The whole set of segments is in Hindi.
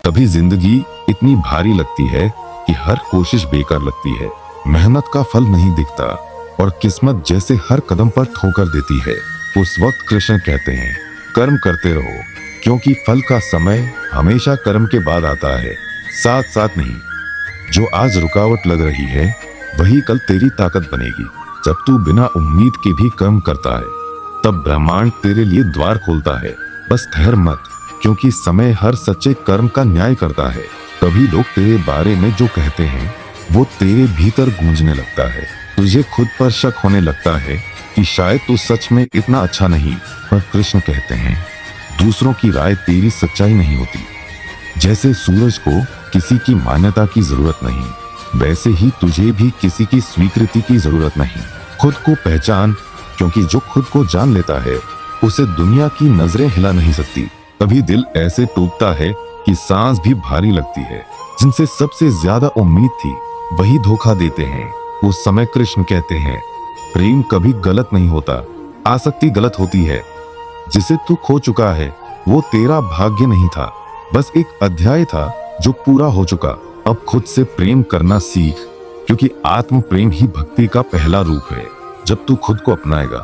कभी जिंदगी इतनी भारी लगती है कि हर कोशिश बेकार लगती है। मेहनत का फल नहीं दिखता और किस्मत जैसे हर कदम पर ठोकर देती है। उस वक्त कृष्ण कहते हैं, कर्म करते रहो, क्योंकि फल का समय हमेशा कर्म के बाद आता है, साथ साथ नहीं। जो आज रुकावट लग रही है वही कल तेरी ताकत बनेगी। जब तू बिना उम्मीद के भी कर्म करता है तब ब्रह्मांड तेरे लिए द्वार खोलता है। बस ठहर मत, क्योंकि समय हर सच्चे कर्म का न्याय करता है। तभी लोग तेरे बारे में जो कहते हैं वो तेरे भीतर गूंजने लगता है। तुझे खुद पर शक होने लगता है कि शायद तू सच में इतना अच्छा नहीं। पर कृष्ण कहते हैं, दूसरों की राय तेरी सच्चाई नहीं होती। जैसे सूरज को किसी की मान्यता की जरूरत नहीं, वैसे ही तुझे भी किसी की स्वीकृति की जरूरत नहीं। खुद को पहचान, क्योंकि जो खुद को जान लेता है उसे दुनिया की नजरें हिला नहीं सकती। कभी दिल ऐसे टूटता है कि सांस भी भारी लगती है। जिनसे सबसे ज्यादा उम्मीद थी वही धोखा देते हैं। उस समय कृष्ण कहते हैं, प्रेम कभी गलत नहीं होता, आसक्ति गलत होती है। जिसे तू खो चुका है वो तेरा भाग्य नहीं था, बस एक अध्याय था जो पूरा हो चुका। अब खुद से प्रेम करना सीख, क्योंकि आत्म प्रेम ही भक्ति का पहला रूप है। जब तू खुद को अपनाएगा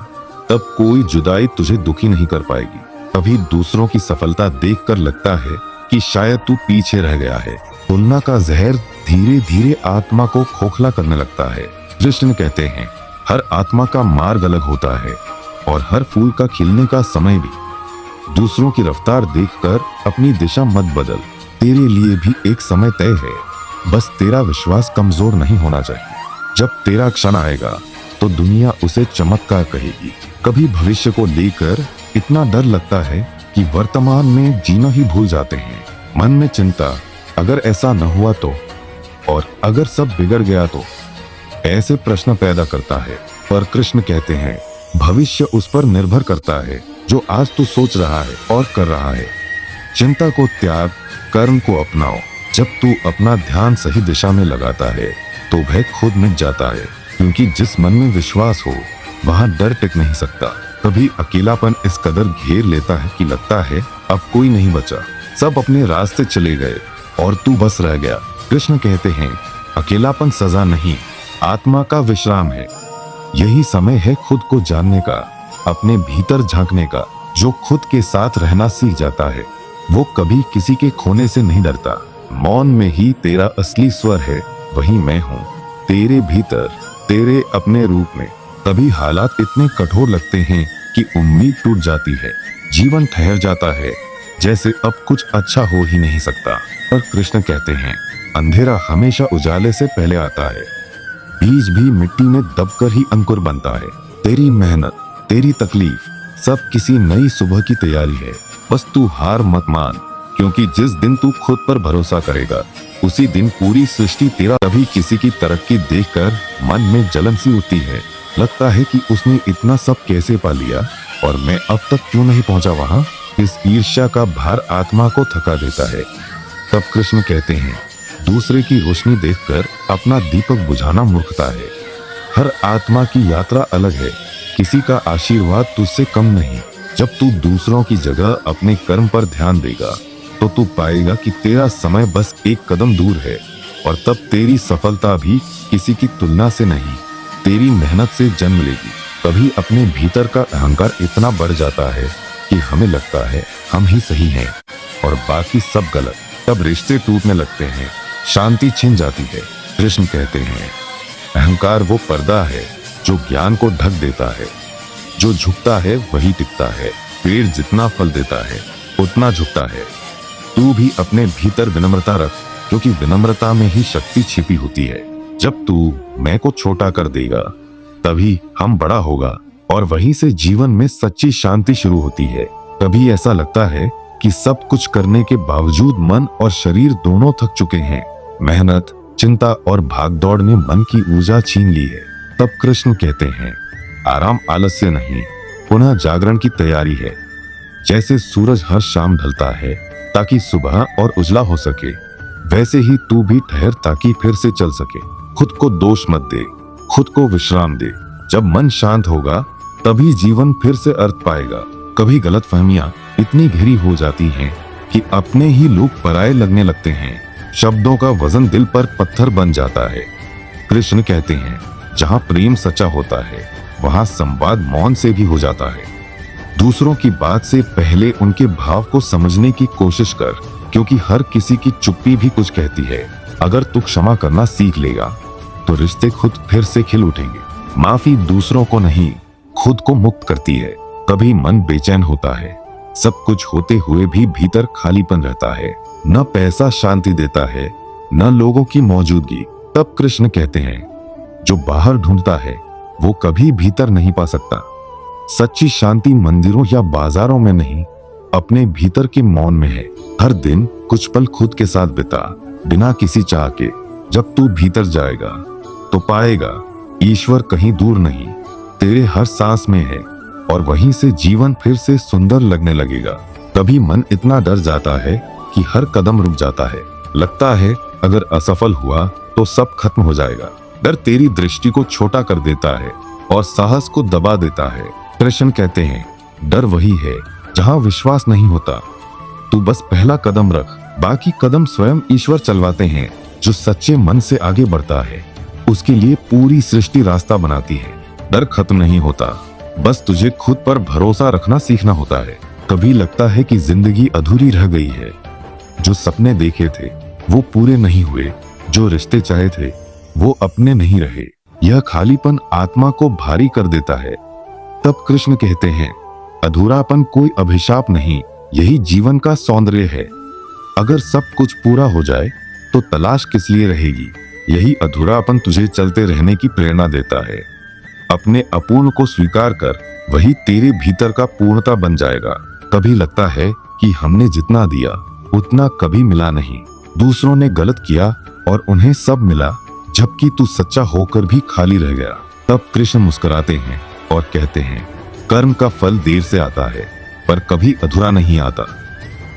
तब कोई जुदाई तुझे दुखी नहीं कर पाएगी। कभी दूसरों की सफलता देखकर लगता है कि शायद तू पीछे रह गया है। तुलना का जहर धीरे धीरे आत्मा को खोखला करने लगता है। कृष्ण कहते हैं, हर आत्मा का मार्ग अलग होता है और हर फूल का खिलने का समय भी। दूसरों की रफ्तार देखकर अपनी दिशा मत बदल, तेरे लिए भी एक समय तय है। बस तेरा विश्वास कमजोर नहीं होना चाहिए। जब तेरा क्षण आएगा तो दुनिया उसे चमत्कार कहेगी। कभी भविष्य को लेकर इतना डर लगता है कि वर्तमान में जीना ही भूल जाते हैं। मन में चिंता, अगर ऐसा न हुआ तो, और अगर सब बिगड़ गया तो, ऐसे प्रश्न पैदा करता है। पर कृष्ण कहते हैं, भविष्य उस पर निर्भर करता है जो आज तू सोच रहा है और कर रहा है। चिंता को त्याग, कर्म को अपनाओ। जब तू अपना ध्यान सही दिशा में लगाता है तो भय खुद मिट जाता है, क्योंकि जिस मन में विश्वास हो वहां डर टिक नहीं सकता। कभी अकेलापन इस कदर घेर लेता है कि लगता है अब कोई नहीं बचा, सब अपने रास्ते चले गए और तू बस रह गया। कृष्ण कहते हैं, अकेलापन सजा नहीं, आत्मा का विश्राम है। यही समय है खुद को जानने का, अपने भीतर झांकने का। जो खुद के साथ रहना सीख जाता है वो कभी किसी के खोने से नहीं डरता। मौन में ही तेरा असली स्वर है, वही मैं हूँ, तेरे भीतर, तेरे अपने रूप में। कभी हालात इतने कठोर लगते हैं कि उम्मीद टूट जाती है, जीवन ठहर जाता है, जैसे अब कुछ अच्छा हो ही नहीं सकता। पर कृष्ण कहते हैं, अंधेरा हमेशा उजाले से पहले आता है। बीज भी मिट्टी में दबकर ही अंकुर बनता है। तेरी मेहनत, तेरी तकलीफ, सब किसी नई सुबह की तैयारी है। बस तू हार मत मान, क्योंकि जिस दिन तू खुद पर भरोसा करेगा उसी दिन पूरी सृष्टि तेरा। कभी किसी की तरक्की देखकर मन में जलन सी उठती है। लगता है कि उसने इतना सब कैसे पा लिया और मैं अब तक क्यों नहीं पहुंचा वहां। इस ईर्ष्या का भार आत्मा को थका देता है। तब कृष्ण कहते हैं, दूसरे की रोशनी देखकर अपना दीपक बुझाना मूर्खता है। हर आत्मा की यात्रा अलग है, किसी का आशीर्वाद तुझसे कम नहीं। जब तू दूसरों की जगह अपने कर्म पर ध्यान देगा तो तू पाएगा कि तेरा समय बस एक कदम दूर है, और तब तेरी सफलता भी किसी की तुलना से नहीं, तेरी मेहनत से जन्म लेगी। कभी अपने भीतर का अहंकार इतना बढ़ जाता है कि हमें लगता है हम ही सही हैं और बाकी सब गलत। तब रिश्ते टूटने लगते हैं, शांति छिन जाती है। कृष्ण कहते हैं, अहंकार वो पर्दा है जो ज्ञान को ढक देता है। जो झुकता है वही टिकता है। पेड़ जितना फल देता है उतना झुकता है। तू भी अपने भीतर विनम्रता रख, क्योंकि विनम्रता में ही शक्ति छिपी होती है। जब तू मैं को छोटा कर देगा तभी हम बड़ा होगा, और वहीं से जीवन में सच्ची शांति शुरू होती है। कभी ऐसा लगता है कि सब कुछ करने के बावजूद मन और शरीर दोनों थक चुके हैं। मेहनत, चिंता और भागदौड़ ने मन की ऊर्जा छीन ली है। तब कृष्ण कहते हैं, आराम आलस्य नहीं, पुनः जागरण की तैयारी है। जैसे सूरज हर शाम ढलता है ताकि सुबह और उजला हो सके, वैसे ही तू भी ठहर ताकि फिर से चल सके। खुद को दोष मत दे, खुद को विश्राम दे। जब मन शांत होगा तभी जीवन फिर से अर्थ पाएगा। कभी गलतफहमियां इतनी गहरी हो जाती हैं कि अपने ही लोग पराये लगने लगते हैं। शब्दों का वजन दिल पर पत्थर बन जाता है। कृष्ण कहते हैं, जहाँ प्रेम सच्चा होता है वहाँ संवाद मौन से भी हो जाता है। दूसरों की बात से पहले उनके भाव को समझने की कोशिश कर, क्योंकि हर किसी की चुप्पी भी कुछ कहती है। अगर तू क्षमा करना सीख लेगा तो रिश्ते खुद फिर से खिल उठेंगे। माफी दूसरों को नहीं, खुद को मुक्त करती है। कभी मन बेचैन होता है, सब कुछ होते हुए भी भीतर खालीपन रहता है। न पैसा शांति देता है, न लोगों की मौजूदगी। तब कृष्ण कहते हैं, जो बाहर ढूंढता है वो कभी भीतर नहीं पा सकता। सच्ची शांति मंदिरों या बाजारों में नहीं, अपने भीतर के मौन में है। हर दिन कुछ पल खुद के साथ बिता, बिना किसी चाह के। जब तू भीतर जाएगा तो पाएगा ईश्वर कहीं दूर नहीं, तेरे हर सांस में है। और वहीं से जीवन फिर से सुंदर लगने लगेगा। कभी मन इतना डर जाता है कि हर कदम रुक जाता है। लगता है अगर असफल हुआ तो सब खत्म हो जाएगा। डर तेरी दृष्टि को छोटा कर देता है और साहस को दबा देता है। कृष्ण कहते हैं, डर वही है जहाँ विश्वास नहीं होता। तू बस पहला कदम रख, बाकी कदम स्वयं ईश्वर चलवाते हैं। जो सच्चे मन से आगे बढ़ता है उसके लिए पूरी सृष्टि रास्ता बनाती है। डर खत्म नहीं होता, बस तुझे खुद पर भरोसा रखना सीखना होता है। कभी लगता है कि जिंदगी अधूरी रह गई है। जो सपने देखे थे वो पूरे नहीं हुए, जो रिश्ते चाहे थे वो अपने नहीं रहे। यह खालीपन आत्मा को भारी कर देता है। तब कृष्ण कहते हैं, अधूरापन कोई अभिशाप नहीं, यही जीवन का सौंदर्य है। अगर सब कुछ पूरा हो जाए तो तलाश किस लिए रहेगी। यही अधूरापन तुझे चलते रहने की प्रेरणा देता है। अपने अपूर्ण को स्वीकार कर, वही तेरे भीतर का पूर्णता बन जाएगा। कभी लगता है कि हमने जितना दिया उतना कभी मिला नहीं। दूसरों ने गलत किया और उन्हें सब मिला, जबकि तू सच्चा होकर भी खाली रह गया। तब कृष्ण मुस्कुराते हैं और कहते हैं, कर्म का फल देर से आता है पर कभी अधूरा नहीं आता।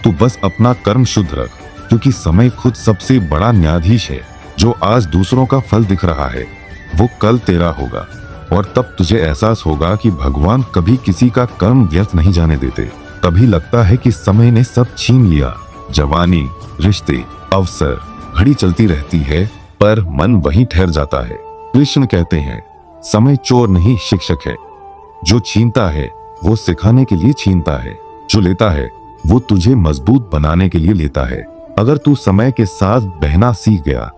तू बस अपना कर्म शुद्ध रख, क्योंकि समय खुद सबसे बड़ा न्यायाधीश है। जो आज दूसरों का फल दिख रहा है वो कल तेरा होगा। और तब तुझे एहसास होगा कि भगवान कभी किसी का कर्म व्यर्थ नहीं जाने देते। तभी लगता है कि समय ने सब छीन लिया। जवानी, रिश्ते, अवसर, घड़ी चलती रहती है पर मन वहीं ठहर जाता है। कृष्ण कहते हैं, समय चोर नहीं शिक्षक है। जो छीनता है वो सिखाने के लिए छीनता है, जो लेता है वो तुझे मजबूत बनाने के लिए लेता है। अगर तू समय के साथ बहना सीख गया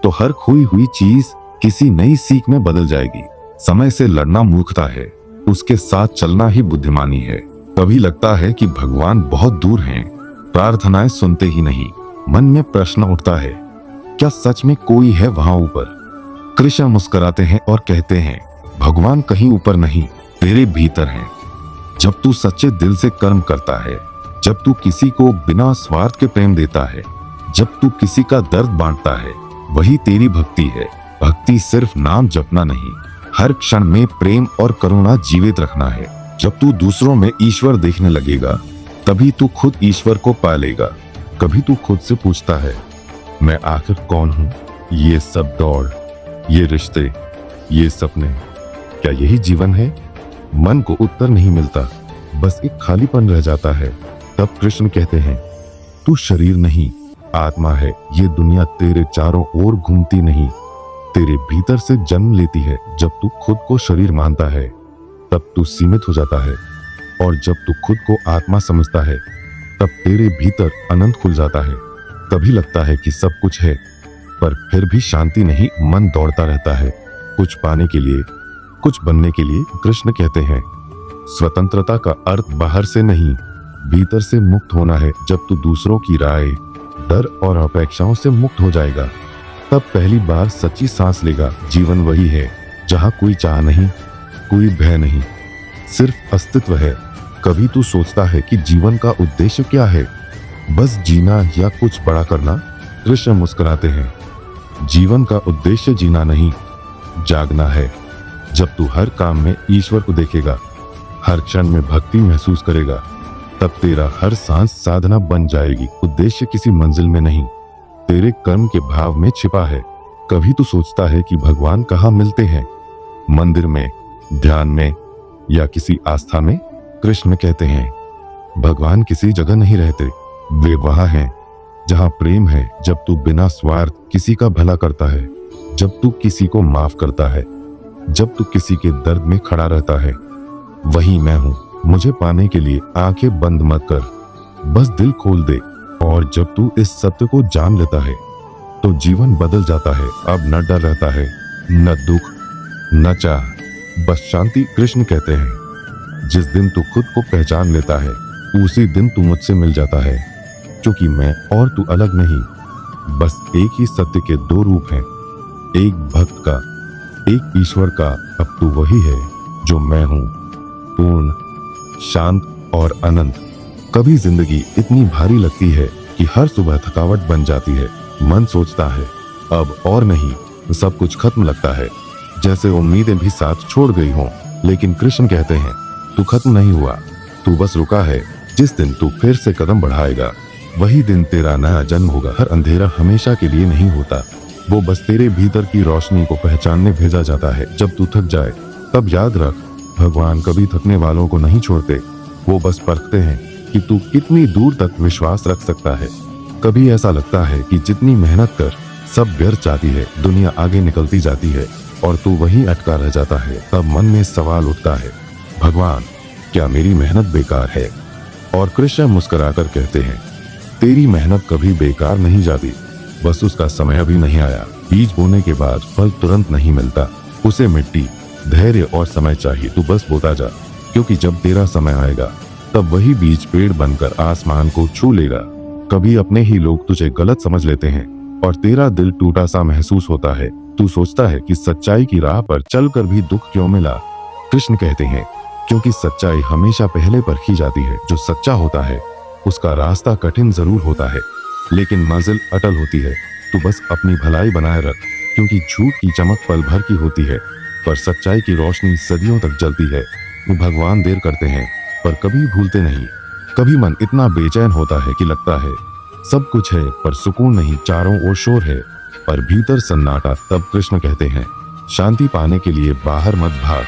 तो हर खोई हुई चीज किसी नई सीख में बदल जाएगी। समय से लड़ना मूर्खता है, उसके साथ चलना ही बुद्धिमानी है। कभी लगता है कि भगवान बहुत दूर हैं, प्रार्थनाएं सुनते ही नहीं। मन में प्रश्न उठता है, क्या सच में कोई है वहां ऊपर? कृष्ण मुस्कुराते हैं और कहते हैं, भगवान कहीं ऊपर नहीं, तेरे भीतर हैं। जब तू सच्चे दिल से कर्म करता है, जब तू किसी को बिना स्वार्थ के प्रेम देता है, जब तू किसी का दर्द बांटता है, वही तेरी भक्ति है। भक्ति सिर्फ नाम जपना नहीं, हर क्षण में प्रेम और करुणा जीवित रखना है। जब तू दूसरों में ईश्वर देखने लगेगा तभी तू खुद ईश्वर को पा लेगा। कभी तू खुद से पूछता है, मैं आखिर कौन हूँ? ये सब दौड़, ये रिश्ते, ये सपने, क्या यही जीवन है? मन को उत्तर नहीं मिलता, बस एक खालीपन रह जाता है। तब कृष्ण कहते हैं, तू शरीर नहीं, आत्मा है। ये दुनिया तेरे चारों ओर घूमती नहीं, तेरे भीतर से जन्म लेती है। जब तू खुद को शरीर मानता है तब तू सीमित हो जाता है, और जब तू खुद को आत्मा समझता है तब तेरे भीतर अनंत खुल जाता है। तभी लगता है कि सब कुछ है, पर फिर भी शांति नहीं। मन दौड़ता रहता है, कुछ पाने के लिए, कुछ बनने के लिए। कृष्ण कहते हैं, स्वतंत्रता का अर्थ बाहर से नहीं, भीतर से मुक्त होना है। जब तू दूसरों की राय, डर और अपेक्षाओं से मुक्त हो जाएगा तब पहली बार सच्ची सांस लेगा। जीवन वही है जहाँ कोई चाह नहीं, कोई भय नहीं, सिर्फ अस्तित्व है। कभी तू सोचता है कि जीवन का उद्देश्य क्या है? बस जीना या कुछ बड़ा करना? कृष्ण मुस्कुराते हैं, जीवन का उद्देश्य जीना नहीं, जागना है। जब तू हर काम में ईश्वर को देखेगा, हर क्षण में भक्ति महसूस करेगा, तब तेरा हर सांस साधना बन जाएगी। उद्देश्य किसी मंजिल में नहीं, तेरे कर्म के भाव में छिपा है। कभी तू सोचता है कि भगवान कहाँ मिलते हैं? मंदिर में, ध्यान में, या किसी आस्था में? कृष्ण कहते हैं, भगवान किसी जगह नहीं रहते, वे वहाँ हैं जहाँ प्रेम है, जब तू बिना स्वार्थ किसी का भला करता है, जब तू किसी को माफ करता है, जब तू किसी के दर्द में खड़ा रहता है। वही मैं हूँ। मुझे पाने के लिए आंखें बंद मत कर, बस दिल खोल दे। और जब तू इस सत्य को जान लेता है तो जीवन बदल जाता है। अब न डर रहता है, न दुख, न चाह, बस शांति। कृष्ण कहते हैं, जिस दिन तू खुद को पहचान लेता है उसी दिन तू मुझसे मिल जाता है। क्योंकि मैं और तू अलग नहीं, बस एक ही सत्य के दो रूप हैं, एक भक्त का, एक ईश्वर का। अब तू वही है जो मैं हूँ, पूर्ण, शांत और अनंत। कभी जिंदगी इतनी भारी लगती है कि हर सुबह थकावट बन जाती है। मन सोचता है अब और नहीं, सब कुछ खत्म लगता है, जैसे उम्मीदें भी साथ छोड़ गई हों। लेकिन कृष्ण कहते हैं, तू खत्म नहीं हुआ, तू बस रुका है। जिस दिन तू फिर से कदम बढ़ाएगा वही दिन तेरा नया जन्म होगा। हर अंधेरा हमेशा के लिए नहीं होता, वो बस तेरे भीतर की रोशनी को पहचानने भेजा जाता है। जब तू थक जाए तब याद रख, भगवान कभी थकने वालों को नहीं छोड़ते, वो बस परखते हैं कि तू कितनी दूर तक विश्वास रख सकता है। कभी ऐसा लगता है कि जितनी मेहनत कर सब व्यर्थ जाती है, दुनिया आगे निकलती जाती है और तू वहीं अटका रह जाता है। तब मन में सवाल उठता है, भगवान क्या मेरी मेहनत बेकार है? और कृष्ण मुस्कुराकर कहते हैं, तेरी मेहनत कभी बेकार नहीं जाती, बस उसका समय अभी नहीं आया। बीज बोने के बाद फल तुरंत नहीं मिलता, उसे मिट्टी, धैर्य और समय चाहिए। तू बस बोता जा, क्योंकि जब तेरा समय आएगा तब वही बीज पेड़ बनकर आसमान को छू लेगा। कभी अपने ही लोग तुझे गलत समझ लेते हैं और तेरा दिल टूटा सा महसूस होता है। तू सोचता है कि सच्चाई की राह पर चलकर भी दुख क्यों मिला? कृष्ण कहते हैं, क्योंकि सच्चाई हमेशा पहले परखी जाती है। जो सच्चा होता है उसका रास्ता कठिन जरूर होता है, लेकिन मंजिल अटल होती है। तू बस अपनी भलाई बनाए रख, क्योंकि झूठ की चमक पल भर की होती है, पर सच्चाई की रोशनी सदियों तक जलती है। वो भगवान देर करते हैं पर कभी भूलते नहीं। कभी मन इतना बेचैन होता है कि लगता है सब कुछ है पर सुकून नहीं, चारों ओर शोर है पर भीतर सन्नाटा। तब कृष्ण कहते हैं, शांति पाने के लिए बाहर मत भाग,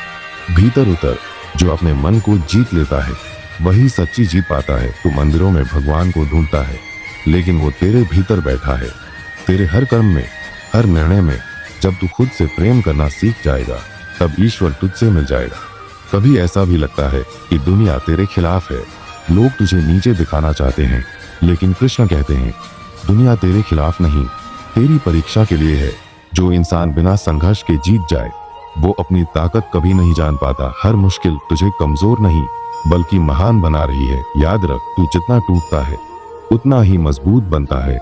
भीतर उतर। जो अपने मन को जीत लेता है वही सच्ची जीत पाता है। तू मंदिरों में भगवान को ढूंढता है, लेकिन वो तेरे भीतर बैठा है, तेरे हर कर्म में, हर निर्णय में। जब तू खुद से प्रेम करना सीख जाएगा तब ईश्वर तुझसे मिल जाएगा। कभी ऐसा भी लगता है कि दुनिया तेरे खिलाफ है, लोग तुझे नीचे दिखाना चाहते हैं, लेकिन कृष्ण कहते हैं, दुनिया तेरे खिलाफ नहीं, तेरी परीक्षा के लिए है। जो इंसान बिना संघर्ष के जीत जाए वो अपनी ताकत कभी नहीं जान पाता। हर मुश्किल तुझे कमजोर नहीं बल्कि महान बना रही है। याद रख, तू जितना टूटता है उतना ही मजबूत बनता है।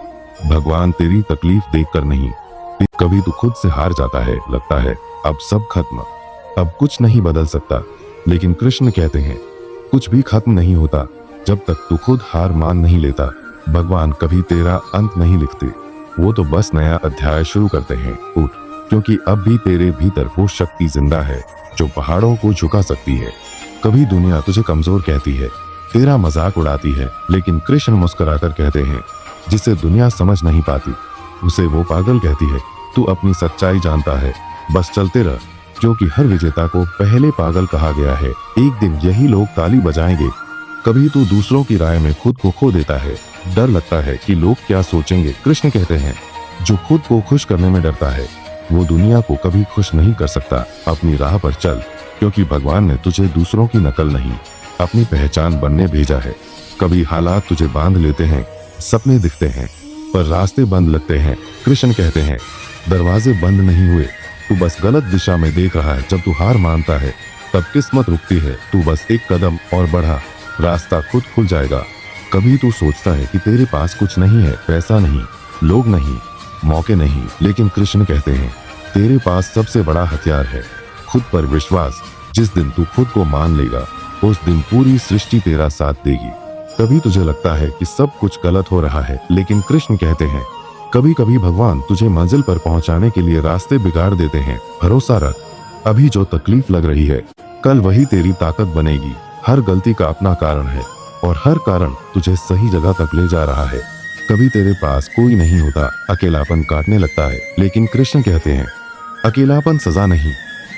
भगवान तेरी तकलीफ देखकर नहीं, कभी तू खुद से हार जाता है, लगता है अब सब खत्म, अब कुछ नहीं बदल सकता। लेकिन कृष्ण कहते हैं, कुछ भी खत्म नहीं होता जब तक तू खुद हार मान नहीं लेता। भगवान कभी तेरा अंत नहीं लिखते, वो तो बस नया अध्याय शुरू करते हैं। उठ, क्योंकि अब भी तेरे भीतर वो शक्ति जिंदा है जो पहाड़ों को झुका सकती है। कभी दुनिया तुझे कमजोर कहती है, तेरा मजाक उड़ाती है, लेकिन कृष्ण मुस्कुराकर कहते हैं, जिसे दुनिया समझ नहीं पाती उसे वो पागल कहती है। तू अपनी सच्चाई जानता है, बस चलते रह, क्योंकि हर विजेता को पहले पागल कहा गया है। एक दिन यही लोग ताली बजाएंगे। कभी तू दूसरों की राय में खुद को खो देता है, डर लगता है कि लोग क्या सोचेंगे। कृष्ण कहते हैं, जो खुद को खुश करने में डरता है वो दुनिया को कभी खुश नहीं कर सकता। अपनी राह पर चल, क्योंकि भगवान ने तुझे दूसरों की नकल नहीं, अपनी पहचान बनने भेजा है। कभी हालात तुझे बांध लेते हैं, सपने दिखते हैं पर रास्ते बंद लगते हैं। कृष्ण कहते हैं, दरवाजे बंद नहीं हुए, तू बस गलत दिशा में देख रहा है। जब तू हार मानता है तब किस्मत रुकती है, तू बस एक कदम और बढ़ा, रास्ता खुद खुल जाएगा। कभी तू सोचता है कि तेरे पास कुछ नहीं है, पैसा नहीं, लोग नहीं, मौके नहीं, लेकिन कृष्ण कहते हैं, तेरे पास सबसे बड़ा हथियार है, खुद पर विश्वास। जिस दिन तू खुद को मान लेगा उस दिन पूरी सृष्टि तेरा साथ देगी। कभी तुझे लगता है कि सब कुछ गलत हो रहा है, लेकिन कृष्ण कहते हैं, कभी कभी भगवान तुझे मंजिल पर पहुंचाने के लिए रास्ते बिगाड़ देते हैं। भरोसा रख, अभी जो तकलीफ लग रही है कल वही तेरी ताकत बनेगी। हर गलती का अपना कारण है और हर कारण तुझे सही जगह तक ले जा रहा है। कभी तेरे पास कोई नहीं होता, अकेलापन काटने लगता है, लेकिन कृष्ण कहते हैं, अकेलापन सजा नहीं,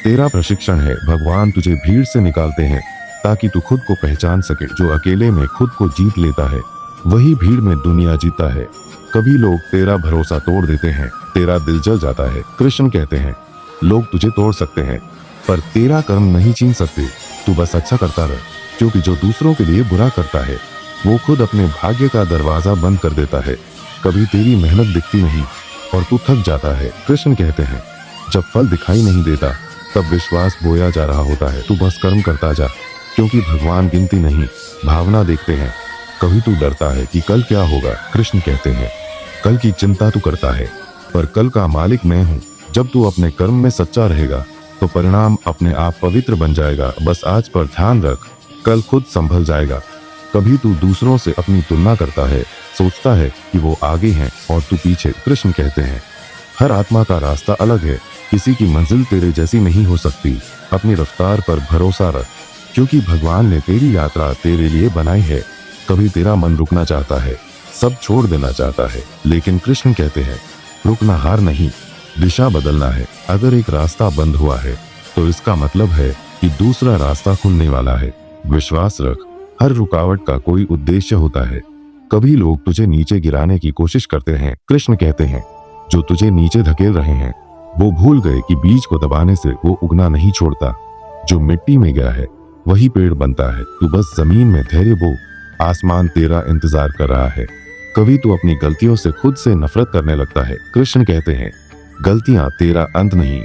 तेरा प्रशिक्षण है। भगवान तुझे भीड़ से निकालते हैं ताकि तू खुद को पहचान सके। जो अकेले में खुद को जीत लेता है वही भीड़ में दुनिया जीता है। कभी लोग तेरा भरोसा तोड़ देते हैं, तेरा दिल जल जाता है। कृष्ण कहते हैं, लोग तुझे तोड़ सकते हैं पर तेरा कर्म नहीं छीन सकते। तू बस अच्छा करता रह, क्योंकि जो दूसरों के लिए बुरा करता है वो खुद अपने भाग्य का दरवाजा बंद कर देता है। कभी तेरी मेहनत दिखती नहीं और तू थक जाता है। कृष्ण कहते हैं, जब फल दिखाई नहीं देता तब विश्वास बोया जा रहा होता है। तू बस कर्म करता जा, क्योंकि भगवान गिनती नहीं भावना देखते हैं। कभी तू डरता है कि कल क्या होगा। कृष्ण कहते हैं, कल की चिंता तू करता है पर कल का मालिक मैं हूँ। जब तू अपने कर्म में सच्चा रहेगा तो परिणाम अपने आप पवित्र बन जाएगा। बस आज पर ध्यान रख, कल खुद संभल जाएगा। कभी तू दूसरों से अपनी तुलना करता है, सोचता है कि वो आगे हैं और तू पीछे। कृष्ण कहते हैं, हर आत्मा का रास्ता अलग है, किसी की मंजिल तेरे जैसी नहीं हो सकती। अपनी रफ्तार पर भरोसा रख, क्योंकि भगवान ने तेरी यात्रा तेरे लिए बनाई है। कभी तेरा मन रुकना चाहता है, सब छोड़ देना चाहता है, लेकिन कृष्ण कहते हैं, रुकना हार नहीं, दिशा बदलना है। अगर एक रास्ता बंद हुआ है तो इसका मतलब है कि दूसरा रास्ता खुलने वाला है। विश्वास रख, हर रुकावट का कोई उद्देश्य होता है। कभी लोग तुझे नीचे गिराने की कोशिश करते हैं। कृष्ण कहते हैं, जो तुझे नीचे धकेल रहे हैं वो भूल गए कि बीज को दबाने से वो उगना नहीं छोड़ता। जो मिट्टी में गया है वही पेड़ बनता है। तू बस जमीन में धैर्य बो, आसमान तेरा इंतजार कर रहा है। कभी तू अपनी गलतियों से खुद से नफरत करने लगता है। कृष्ण कहते हैं, गलतियां तेरा अंत नहीं,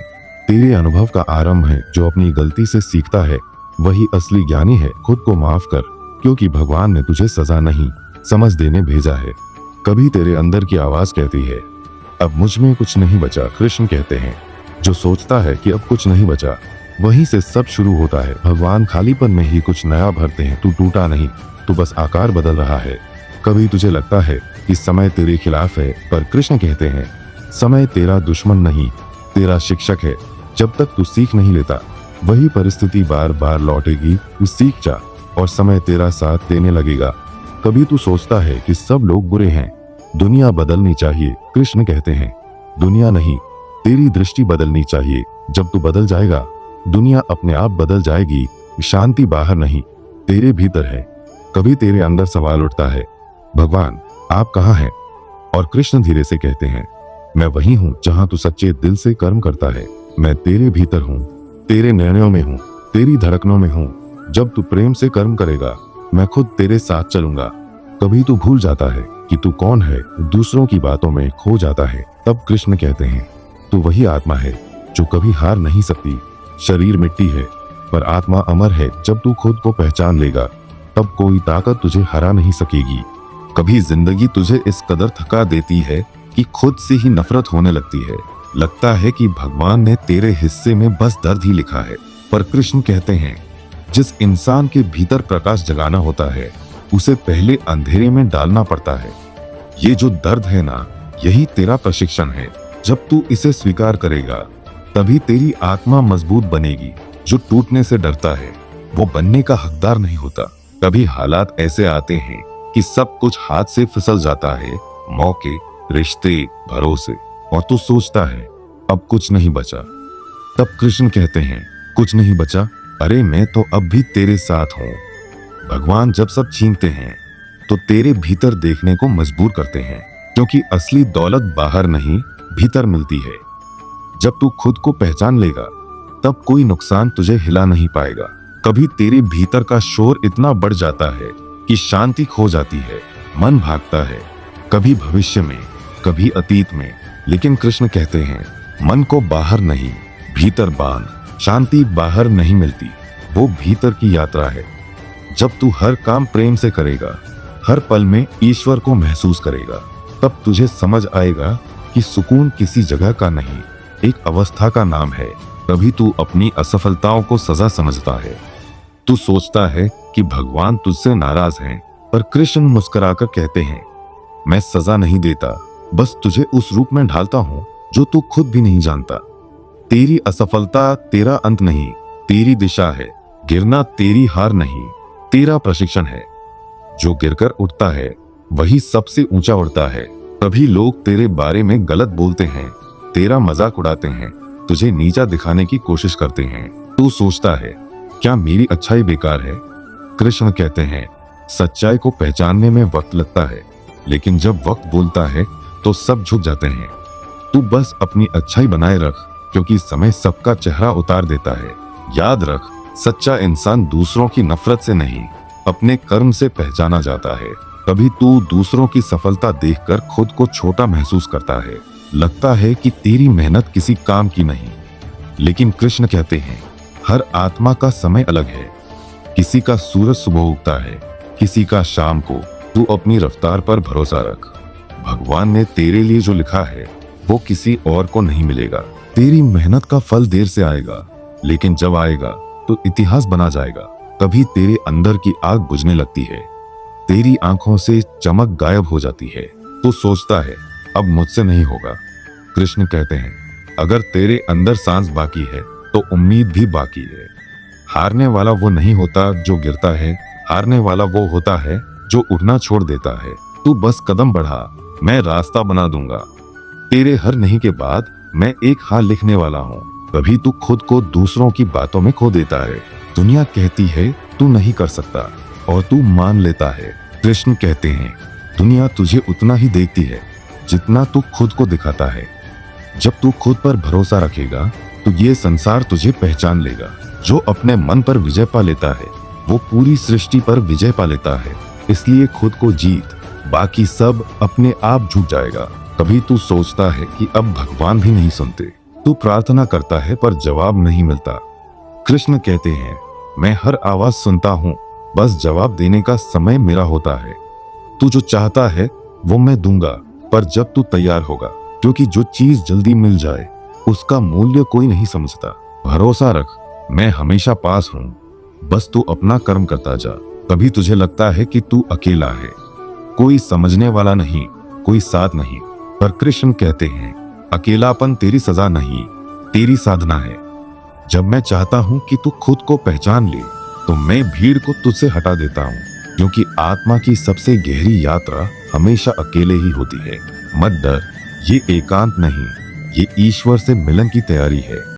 तेरे अनुभव का आरंभ है। जो अपनी गलती से सीखता है वही असली ज्ञानी है। खुद को माफ कर, क्योंकि भगवान ने तुझे सजा नहीं समझ देने भेजा है। कभी तेरे अंदर की आवाज कहती है, अब मुझ में कुछ नहीं बचा। कृष्ण कहते हैं, जो सोचता है कि अब कुछ नहीं बचा वहीं से सब शुरू होता है। भगवान खालीपन में ही कुछ नया भरते हैं। तू टूटा नहीं, तू बस आकार बदल रहा है। कभी तुझे लगता है कि समय तेरे खिलाफ है, पर कृष्ण कहते हैं, समय तेरा दुश्मन नहीं, तेरा शिक्षक है। जब तक तू सीख नहीं लेता वही परिस्थिति बार बार लौटेगी। तू सीख जा और समय तेरा साथ देने लगेगा। कभी तू सोचता है कि सब लोग बुरे हैं, दुनिया बदलनी चाहिए। कृष्ण कहते हैं, दुनिया नहीं, तेरी दृष्टि बदलनी चाहिए। जब तू बदल जाएगा दुनिया अपने आप बदल जाएगी। शांति बाहर नहीं, तेरे भीतर है। कभी तेरे अंदर सवाल उठता है, भगवान आप कहाँ हैं? और कृष्ण धीरे से कहते हैं, मैं वही हूँ जहाँ तू सच्चे दिल से कर्म करता है। मैं तेरे भीतर हूँ, तेरे निर्णयों में हूँ, तेरी धड़कनों में हूँ। जब तू प्रेम से कर्म करेगा मैं खुद तेरे साथ चलूंगा। कभी तू भूल जाता है कि तू कौन है, दूसरों की बातों में खो जाता है। तब कृष्ण कहते हैं, तू वही आत्मा है जो कभी हार नहीं सकती। शरीर मिट्टी है पर आत्मा अमर है। जब तू खुद को पहचान लेगा तब कोई ताकत तुझे हरा नहीं सकेगी। कभी जिंदगी तुझे इस कदर थका देती है कि खुद से ही नफरत होने लगती है। लगता है कि भगवान ने तेरे हिस्से में बस दर्द ही लिखा है, पर कृष्ण कहते हैं, जिस इंसान के भीतर प्रकाश जगाना होता है उसे पहले अंधेरे में डालना पड़ता है। ये जो दर्द है ना, यही तेरा प्रशिक्षण है। जब तू इसे स्वीकार करेगा तभी तेरी आत्मा मजबूत बनेगी। जो टूटने से डरता है वो बनने का हकदार नहीं होता। कभी हालात ऐसे आते हैं कि सब कुछ हाथ से फिसल जाता है, मौके, रिश्ते, भरोसे, और तू सोचता है अब कुछ नहीं बचा। तब कृष्ण कहते हैं, कुछ नहीं बचा? अरे मैं तो अब भी तेरे साथ हूँ। भगवान जब सब छीनते हैं तो तेरे भीतर देखने को मजबूर करते हैं, क्योंकि असली दौलत बाहर नहीं भीतर मिलती है। जब तू खुद को पहचान लेगा तब कोई नुकसान तुझे हिला नहीं पाएगा। कभी तेरे भीतर का शोर इतना बढ़ जाता है कि शांति खो जाती है, मन भागता है, कभी भविष्य में कभी अतीत में। लेकिन कृष्ण कहते हैं, मन को बाहर नहीं भीतर बांध। शांति बाहर नहीं मिलती, वो भीतर की यात्रा है। जब तू हर काम प्रेम से करेगा, हर पल में ईश्वर को महसूस करेगा, तब तुझे समझ आएगा कि सुकून किसी जगह का नहीं, एक अवस्था का नाम है। कभी तू अपनी असफलताओं को सजा समझता है। तू सोचता है कि भगवान तुझसे नाराज हैं, पर कृष्ण मुस्कुराकर कहते हैं, मैं सजा नहीं देता, बस तुझे उस रूप में ढालता हूँ जो तू खुद भी नहीं जानता। तेरी असफलता तेरा अंत नहीं, तेरी दिशा है। गिरना तेरी हार नहीं, तेरा प्रशिक्षण है। जो गिरकर उठता है वही सबसे ऊंचा उड़ता है। कभी लोग तेरे बारे में गलत बोलते हैं, तेरा मजाक उड़ाते हैं, तुझे नीचा दिखाने की कोशिश करते हैं। तू सोचता है, क्या मेरी अच्छाई बेकार है? कृष्ण कहते हैं, सच्चाई को पहचानने में वक्त लगता है, लेकिन जब वक्त बोलता है तो सब झुक जाते हैं। तू बस अपनी अच्छाई बनाए रख, क्योंकि समय सबका चेहरा उतार देता है। याद रख, सच्चा इंसान दूसरों की नफरत से नहीं, अपने कर्म से पहचाना जाता है। कभी तू दूसरों की सफलता देखकर खुद को छोटा महसूस करता है, लगता है कि तेरी मेहनत किसी काम की नहीं। लेकिन कृष्ण कहते हैं, हर आत्मा का समय अलग है। किसी का सूरज सुबह उगता है, किसी का शाम को। तू अपनी रफ्तार पर भरोसा रख। भगवान ने तेरे लिए जो लिखा है वो किसी और को नहीं मिलेगा। तेरी मेहनत का फल देर से आएगा, लेकिन जब आएगा तो इतिहास बना जाएगा। कभी तेरे अंदर की आग बुझने लगती है, तेरी आंखों से चमक गायब हो जाती है। तू सोचता है अब मुझसे नहीं होगा। कृष्ण कहते हैं, अगर तेरे अंदर सांस बाकी है तो उम्मीद भी बाकी है। हारने वाला वो नहीं होता जो गिरता है, हारने वाला वो होता है जो उड़ना छोड़ देता है। तू बस कदम बढ़ा, मैं रास्ता बना दूंगा। तेरे हर नहीं के बाद मैं एक हाल लिखने वाला हूँ। कभी तू खुद को दूसरों की बातों में खो देता है। दुनिया कहती है तू नहीं कर सकता, और तू मान लेता है। कृष्ण कहते हैं, दुनिया तुझे उतना ही देखती है जितना तू खुद को दिखाता है। जब तू खुद पर भरोसा रखेगा तो ये संसार तुझे पहचान लेगा। जो अपने मन पर विजय पा लेता है वो पूरी सृष्टि पर विजय पा लेता है। इसलिए खुद को जीत, बाकी सब अपने आप झुक जाएगा। कभी तू सोचता है कि अब भगवान भी नहीं सुनते। तू प्रार्थना करता है पर जवाब नहीं मिलता। कृष्ण कहते हैं, मैं हर आवाज सुनता हूँ, बस जवाब देने का समय मेरा होता है। तू जो चाहता है वो मैं दूंगा, पर जब तू तैयार होगा, क्योंकि जो चीज जल्दी मिल जाए उसका मूल्य कोई नहीं समझता। भरोसा रख, मैं हमेशा पास हूँ, बस तू अपना कर्म करता जा। कभी तुझे लगता है कि तू अकेला है, कोई समझने वाला नहीं, कोई साथ नहीं, पर कृष्ण कहते हैं, अकेलापन तेरी सजा नहीं, तेरी साधना है। जब मैं चाहता हूँ कि तू खुद को पहचान ले तो मैं भीड़ को तुझसे हटा देता हूँ, क्योंकि आत्मा की सबसे गहरी यात्रा हमेशा अकेले ही होती है। मत डर, ये एकांत नहीं, ये ईश्वर से मिलन की तैयारी है।